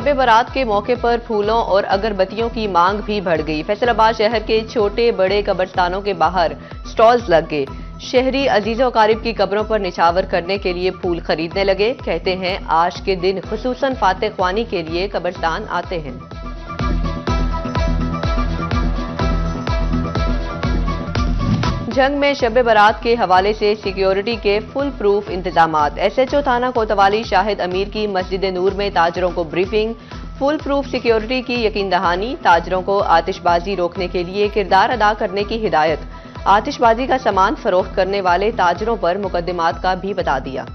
शब बारात के मौके पर फूलों और अगरबत्तियों की मांग भी बढ़ गई। फैसलाबाद शहर के छोटे बड़े कब्रिस्तानों के बाहर स्टॉल्स लग गए। शहरी अजीजों कारिब की कब्रों पर निछावर करने के लिए फूल खरीदने लगे। कहते हैं आज के दिन खुसूसन फातिह ख्वानी के लिए कब्रिस्तान आते हैं। जंग में शब बारात के हवाले से सिक्योरिटी के फुल प्रूफ इंतजामात। एसएचओ थाना कोतवाली शाहिद अमीर की मस्जिद नूर में ताजरों को ब्रीफिंग। फुल प्रूफ सिक्योरिटी की यकीन दहानी। ताजरों को आतिशबाजी रोकने के लिए किरदार अदा करने की हिदायत। आतिशबाजी का सामान फरोख्त करने वाले ताजरों पर मुकदमात का भी बता दिया।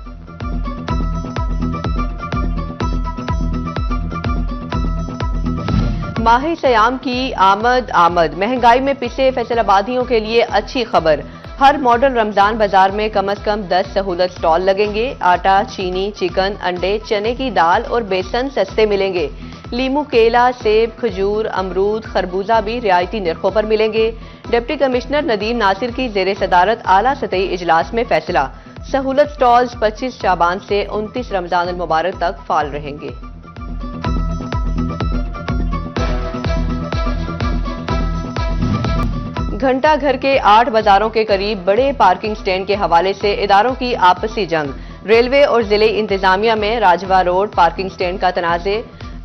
माही सयाम की आमद महंगाई में पिसे फैसलाबादियों के लिए अच्छी खबर। हर मॉडल रमजान बाजार में कम से कम 10 सहूलत स्टॉल लगेंगे। आटा, चीनी, चिकन, अंडे, चने की दाल और बेसन सस्ते मिलेंगे। लीमू, केला, सेब, खजूर, अमरूद, खरबूजा भी रियायती निर्खों पर मिलेंगे। डिप्टी कमिश्नर नदीम नासिर की जेर सदारत आला सतही इजलास में फैसला। सहूलत स्टॉल्स 25 शाबान से 29 रमजान अल मुबारक तक फाल रहेंगे। घंटा घर के 8 बाजारों के करीब बड़े पार्किंग स्टैंड के हवाले से इदारों की आपसी जंग। रेलवे और जिले इंतजामिया में राजवा रोड पार्किंग स्टैंड का तनाज़े।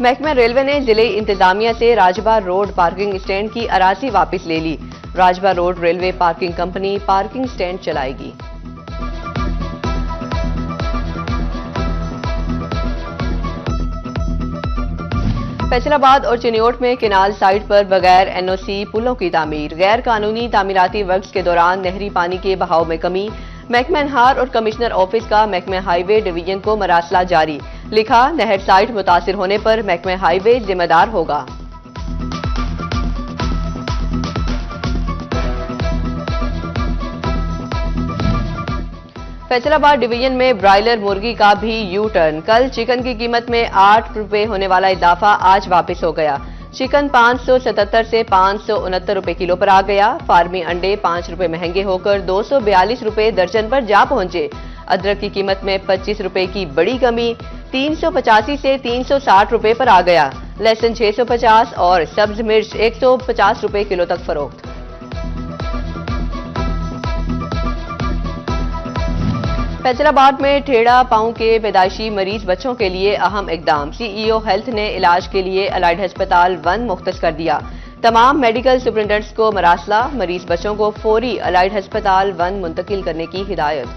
महकमा रेलवे ने जिले इंतजामिया से राजवा रोड पार्किंग स्टैंड की अराजी वापस ले ली। राजवा road railway parking company parking stand चलाएगी। फैसलाबाद और चिन्योट में केनाल साइट पर बगैर एनओसी पुलों की तामीर। गैर कानूनी तामीराती वर्क्स के दौरान नहरी पानी के बहाव में कमी। महकमा नहार और कमिश्नर ऑफिस का महकमा हाईवे डिवीजन को मरासला जारी। लिखा, नहर साइट मुतासिर होने पर महकमा हाईवे जिम्मेदार होगा। फैसलाबाद डिवीजन में ब्रायलर मुर्गी का भी यू टर्न। कल चिकन की कीमत में 8 रुपए होने वाला इजाफा आज वापस हो गया। चिकन 577 से 569 रुपए किलो पर आ गया। फार्मी अंडे 5 रुपए महंगे होकर 242 रुपए दर्जन पर जा पहुंचे। अदरक की कीमत में 25 रुपए की बड़ी कमी, 385 से 360 रुपए पर आ गया। लहसुन 650 और सब्ज मिर्च 150 रुपए किलो तक फरोख्त। फैसलाबाद में ठेड़ा पांव के पैदाइशी मरीज बच्चों के लिए अहम इकदाम। सीईओ हेल्थ ने इलाज के लिए अलाइड अस्पताल 1 मुख्तस कर दिया। तमाम मेडिकल सुपरिटेंडेंट्स को मरासला। मरीज बच्चों को फौरी अलाइड अस्पताल 1 मुंतकिल करने की हिदायत।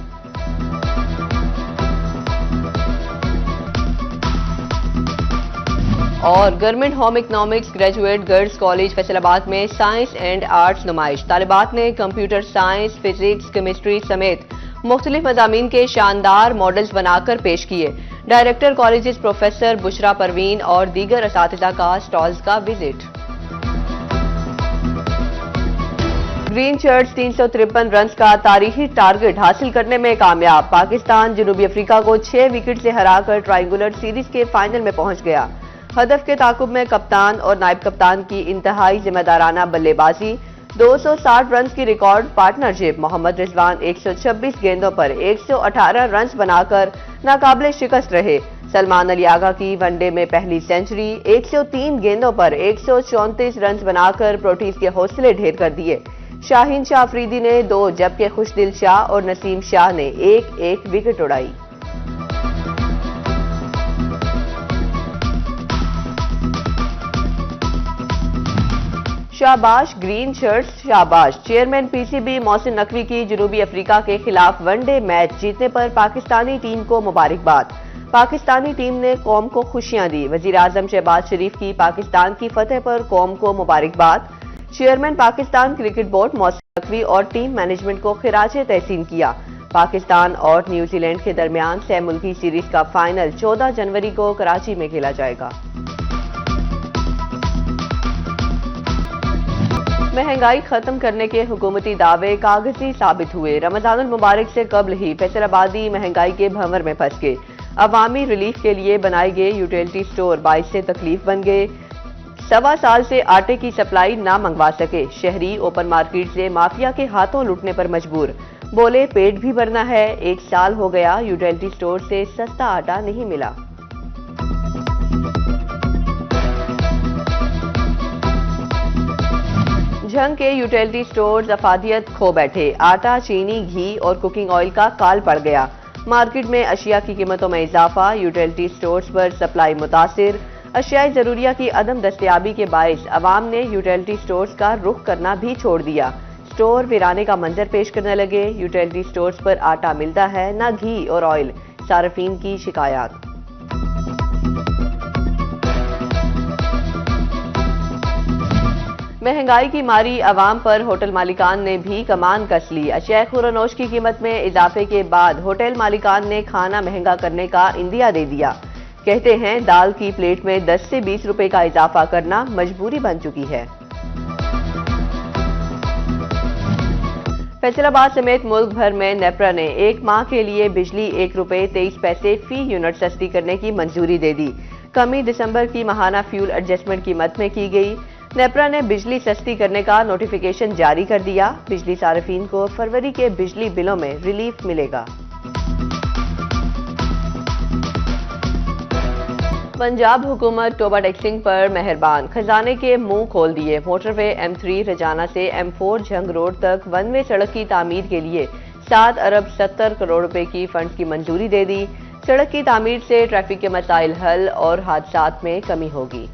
और government home economics graduate girls college Faisalabad में साइंस एंड आर्ट्स नुमाइश। तालिबात ने कंप्यूटर साइंस, फिजिक्स, केमिस्ट्री समेत मुख्तलिफ मज़ामीन के शानदार मॉडल्स बनाकर पेश किए। Director colleges professor Bushra Parveen और दीगर असातिज़ा का स्टॉल्स का विजिट। ग्रीन शर्ट्स 353 रन का तारीखी टारगेट हासिल करने में कामयाब। पाकिस्तान जनूबी अफ्रीका को 6 विकेट से हराकर ट्रायंगुलर सीरीज के फाइनल में पहुंच गया। हदफ के ताकुब में कप्तान और नायब कप्तान की इंतहाई जिम्मेदाराना बल्लेबाजी। 260 रन की रिकॉर्ड पार्टनरशिप। मोहम्मद रिजवान 126 गेंदों पर 118 रन बनाकर नाकाबिले शिकस्त रहे। सलमान अली आगा की वनडे में पहली सेंचुरी। 103 गेंदों पर 134 रन बनाकर प्रोटीज के हौसले ढेर कर दिए। शाहीन शाह अफरीदी ने 2 जबकि खुशदिल शाह और नसीम शाह ने 1-1 विकेट उड़ाई। शाबाश ग्रीन शर्ट्स शाबाश। चेयरमैन पीसीबी मोहसिन नकवी की जनूबी अफ्रीका के खिलाफ वनडे मैच जीतने पर पाकिस्तानी टीम को मुबारकबाद। पाकिस्तानी टीम ने कौम को खुशियां दी। वजीर आजम शहबाज शरीफ की पाकिस्तान की फतेह पर कौम को मुबारकबाद। Chairman Pakistan cricket board Mohsin Naqvi और टीम मैनेजमेंट को खिराजे तहसीन किया। पाकिस्तान और न्यूजीलैंड के दरमियान 6 मुल्की सीरीज का फाइनल 14 जनवरी को कराची में खेला जाएगा। महंगाई खत्म करने के हुकूमती दावे कागजी साबित हुए। रमजानुल मुबारक से कबल ही फैसलाबादी महंगाई के भंवर में फंस गए। अवामी रिलीफ के लिए बनाए गए यूटिलिटी स्टोर बाइस से तकलीफ बन गए। 1.25 साल से आटे की सप्लाई ना मंगवा सके। शहरी ओपन मार्केट से माफिया के हाथों लूटने पर मजबूर। बोले पेट भी भरना है। 1 साल हो गया यूटिलिटी स्टोर से सस्ता आटा नहीं मिला। झंग के यूटिलिटी स्टोर्स अफादियत खो बैठे। आटा, चीनी, घी और कुकिंग ऑयल का काल पड़ गया। मार्केट में अशिया की कीमतों में इजाफा। यूटिलिटी स्टोर्स पर सप्लाई मुतासिर। अशियाई जरूरिया की अदम दस्तयाबी के बायस अवाम ने यूटिलिटी स्टोर्स का रुख करना भी छोड़ दिया। स्टोर वीराने का मंजर पेश करने लगे। यूटिलिटी स्टोर्स पर आटा मिलता है, न घी और ऑयल। सार्फिन की शिकायत। महंगाई की मारी अवाम पर होटल मालिकान ने भी कमान कस ली। अशिया खुरानोश की कीमत में इजाफे के बाद होटल मालिकान ने खाना महंगा करने का इंदिया दे दिया। कहते हैं दाल की प्लेट में 10 से 20 रुपए का इजाफा करना मजबूरी बन चुकी है। फैसलाबाद समेत मुल्क भर में नेपरा ने एक माह के लिए बिजली 1 रुपए 23 पैसे फी यूनिट सस्ती करने की मंजूरी दे दी। कमी दिसंबर की माहाना फ्यूल एडजस्टमेंट कीमत में की गई। नेपरा ने बिजली सस्ती करने का नोटिफिकेशन जारी कर दिया। बिजली सार्फिन को फरवरी के बिजली बिलों में रिलीफ मिलेगा। पंजाब हुकूमत टोबा टैक्सिंग पर मेहरबान, खजाने के मुंह खोल दिए। मोटरवे M3 रजाना से M4 झंग रोड तक वन वे सड़क की तामीर के लिए 7 अरब 70 करोड़ रुपए की फंड की मंजूरी दे दी। सड़क की तामीर से ट्रैफिक के मसाइल हल और हादसात में कमी होगी।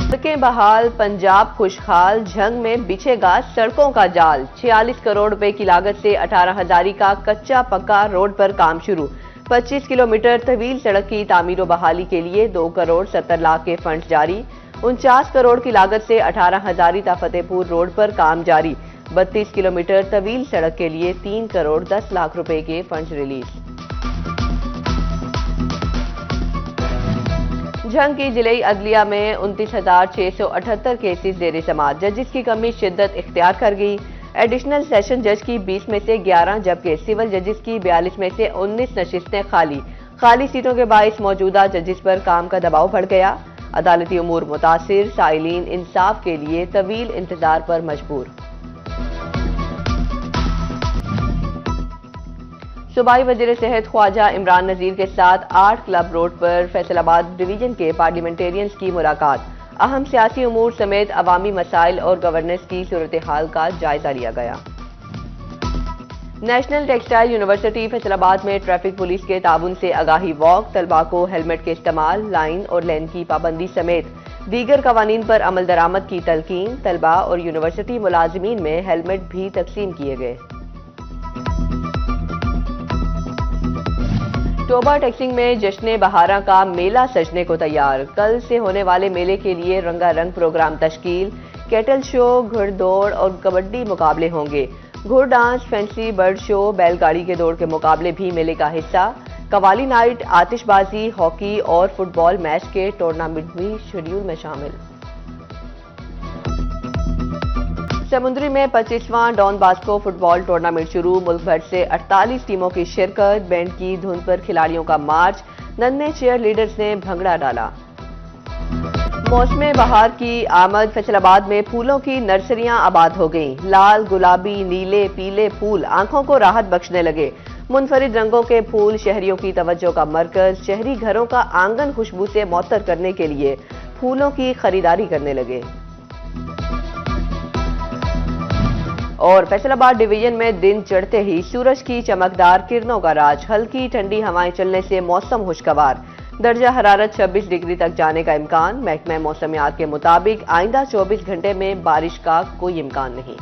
सड़कें बहाल, पंजाब खुशहाल। झंग में बिछेगा सड़कों का जाल। 46 करोड़ रुपए की लागत से 18 हजारी का कच्चा पक्का रोड पर काम शुरू। 25 किलोमीटर तवील सड़क की तामीर और बहाली के लिए 2 करोड़ 70 लाख के फंड जारी। 49 करोड़ की लागत से 18 हजारी ता फतेहपुर रोड पर काम जारी। 32 किलोमीटर तवील सड़क के लिए 3 करोड़ 10 लाख रुपए के फंड रिलीज। झंग की जिले अदलिया में 29,678 केसेस देर समात। जजेस की कमी शिद्दत इख्तियार कर गई। एडिशनल सेशन जज की 20 में से 11 जबकि सिविल जजेस की 42 में से 19 नशिस्तें खाली सीटों के बायस मौजूदा जजेस पर काम का दबाव बढ़ गया। अदालती उमूर मुतासिर। साइलीन इंसाफ के लिए तवील इंतजार पर मजबूर। सूबाई वजीर सेहत ख्वाजा इमरान नजीर के साथ 8 क्लब रोड पर फैसलाबाद डिवीजन के पार्लियामेंटेरियंस की मुलाकात। अहम सियासी उमूर समेत अवामी मसाइल और गवर्नेंस की सूरत हाल का जायजा लिया गया। नेशनल टेक्सटाइल यूनिवर्सिटी फैसलाबाद में ट्रैफिक पुलिस के ताउन से आगाही वॉक। तलबा को हेलमेट के इस्तेमाल, लाइन और लेन की पाबंदी समेत दीगर कवानीन पर अमल दरामद की तलकीन। तलबा और यूनिवर्सिटी मुलाजिमीन में हेलमेट भी तकसीम किए गए। टोबा टैक्सिंग में जश्न बहारा का मेला सजने को तैयार। कल से होने वाले मेले के लिए रंगारंग प्रोग्राम तश्कील। कैटल शो, घुड़दौड़ और कबड्डी मुकाबले होंगे। घुड़ डांस, फैंसी बर्ड शो, बैलगाड़ी के दौड़ के मुकाबले भी मेले का हिस्सा। कवाली नाइट, आतिशबाजी, हॉकी और फुटबॉल मैच के टूर्नामेंट भी शेड्यूल में शामिल। समुद्री में 25वां डॉन बास्को फुटबॉल टूर्नामेंट शुरू। मुल्क भर से 48 टीमों की शिरकत। बैंड की धुन पर खिलाड़ियों का मार्च। नन्हे चेयर लीडर्स ने भंगड़ा डाला। मौसम बहार की आमद। फैसलाबाद में फूलों की नर्सरियां आबाद हो गईं। लाल, गुलाबी, नीले, पीले फूल आंखों को राहत बख्शने लगे। मुनफरिद रंगों के फूल शहरियों की तवज्जो का मरकज। शहरी घरों का आंगन खुशबू से मुअत्तर करने के लिए फूलों की खरीदारी करने लगे। और फैसलाबाद डिवीजन में दिन चढ़ते ही सूरज की चमकदार किरणों का राज। हल्की ठंडी हवाएं चलने से मौसम खुशगवार। दर्जा हरारत 26 डिग्री तक जाने का इम्कान। महकमा मौसमियात के मुताबिक आइंदा 24 घंटे में बारिश का कोई इम्कान नहीं।